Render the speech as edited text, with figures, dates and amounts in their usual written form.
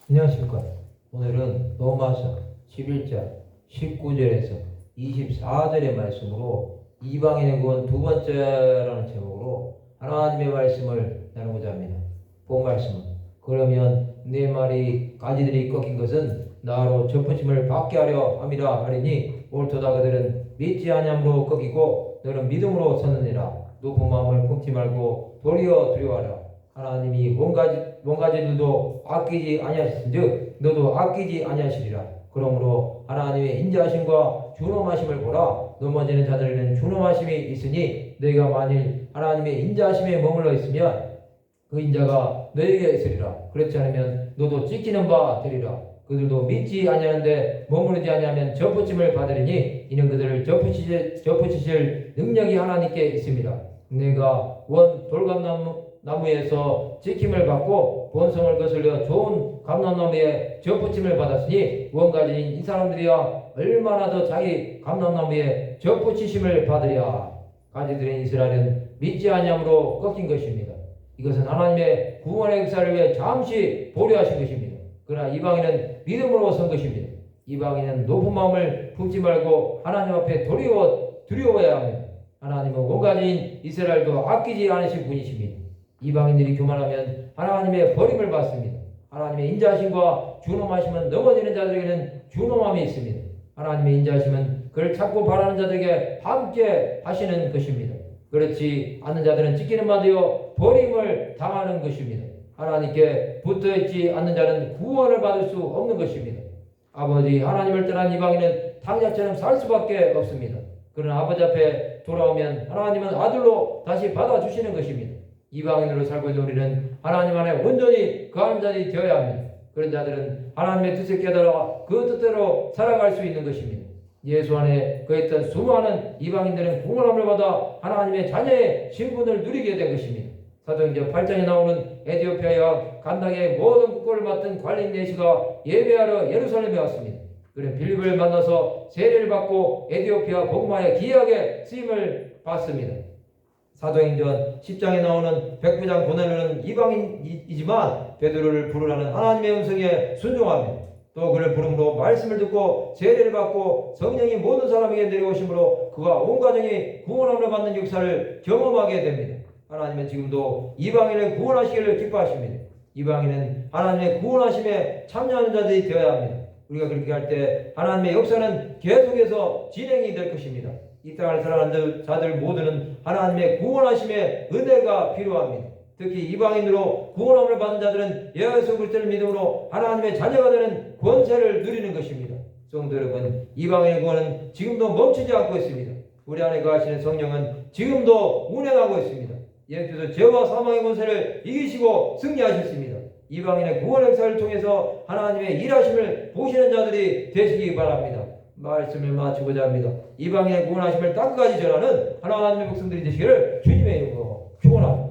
안녕하십니까. 오늘은 로마서 11장 19절에서 24절의 말씀으로 이방인의 구원 두 번째라는 제목으로 하나님의 말씀을 나누고자 합니다. 본 말씀은 그러면 내 말이 가지들이 꺾인 것은 나로 접붙임을 받게 하려 함이라 하리니 옳도다. 그들은 믿지 아니함으로 꺾이고 너는 믿음으로 섰느니라. 높은 마음을 품지 말고 도리어 두려워하라. 하나님이 몸가지들도 아끼지 아니하셨은즉 너도 아끼지 아니하시리라. 그러므로 하나님의 인자하심과 준엄하심을 보라. 넘어지는 자들에게는 준엄하심이 있으니 너희가 만일 하나님의 인자하심에 머물러 있으면 그 인자가 너희에게 있으리라. 그렇지 않으면 너도 찢기는 바 되리라. 그들도 믿지 아니하는데 머무르지 아니하면 접붙임을 받으리니 이는 그들을 접붙이실 능력이 하나님께 있습니다. 내가 원 돌감나무에서 지킴을 받고 본성을 거슬려 좋은 감람나무에 접붙임을 받았으니 원가지인 이 사람들이야 얼마나 더 자기 감람나무에 접붙이심을 받으랴. 가지들인 이스라엘은 믿지 아니함으로 꺾인 것입니다. 이것은 하나님의 구원의 역사를 위해 잠시 보려 하신 것입니다. 그러나 이방인은 믿음으로 선 것입니다. 이방인은 높은 마음을 품지 말고 하나님 앞에 두려워해야 합니다. 하나님은 원가지인 이스라엘도 아끼지 않으신 분이십니다. 이방인들이 교만하면 하나님의 버림을 받습니다. 하나님의 인자하심과 준엄하심은 넘어지는 자들에게는 준엄함이 있습니다. 하나님의 인자하심은 그를 찾고 바라는 자들에게 함께 하시는 것입니다. 그렇지 않는 자들은 찢기는 바 되어 버림을 당하는 것입니다. 하나님께 붙어있지 않는 자는 구원을 받을 수 없는 것입니다. 아버지 하나님을 떠난 이방인은 탕자처럼 살 수밖에 없습니다. 그러나 아버지 앞에 돌아오면 하나님은 아들로 다시 받아주시는 것입니다. 이방인으로 살고 있는 우리는 하나님 안에 온전히 거하는 자들이 되어야 합니다. 그런 자들은 하나님의 뜻을 깨달아 그 뜻대로 살아갈 수 있는 것입니다. 예수 안에 거했던 수많은 이방인들은 구원함을 받아 하나님의 자녀의 신분을 누리게 된 것입니다. 사도행전 8장에 나오는 에티오피아와 간당의 모든 국고를 맡은 관리인 내시가 예배하러 예루살렘에 왔습니다. 그는 빌립을 만나서 세례를 받고 에티오피아 복음화에 기이하게 쓰임을 받습니다. 사도행전 10장에 나오는 백부장 고넬료는 이방인이지만 베드로를 부르라는 하나님의 음성에 순종합니다. 또 그를 부름으로 말씀을 듣고 세례를 받고 성령이 모든 사람에게 내려오심으로 그가 온 가정이 구원함을 받는 역사를 경험하게 됩니다. 하나님은 지금도 이방인을 구원하시기를 기뻐하십니다. 이방인은 하나님의 구원하심에 참여하는 자들이 되어야 합니다. 우리가 그렇게 할 때 하나님의 역사는 계속해서 진행이 될 것입니다. 이 땅을 살아가는 자들 모두는 하나님의 구원하심의 은혜가 필요합니다. 특히 이방인으로 구원함을 받은 자들은 예수 그리스도를 믿음으로 하나님의 자녀가 되는 권세를 누리는 것입니다. 성도 여러분, 이방인의 구원은 지금도 멈추지 않고 있습니다. 우리 안에 거하시는 성령은 지금도 운행하고 있습니다. 예수께서 죄와 사망의 권세를 이기시고 승리하셨습니다. 이방인의 구원 역사를 통해서 하나님의 일하심을 보시는 자들이 되시기 바랍니다. 말씀을 마치고자 합니다. 이방인의 구원하심을 땅까지 전하는 하나님의 백성들이 되시기를 주님의 이름으로 축원합니다.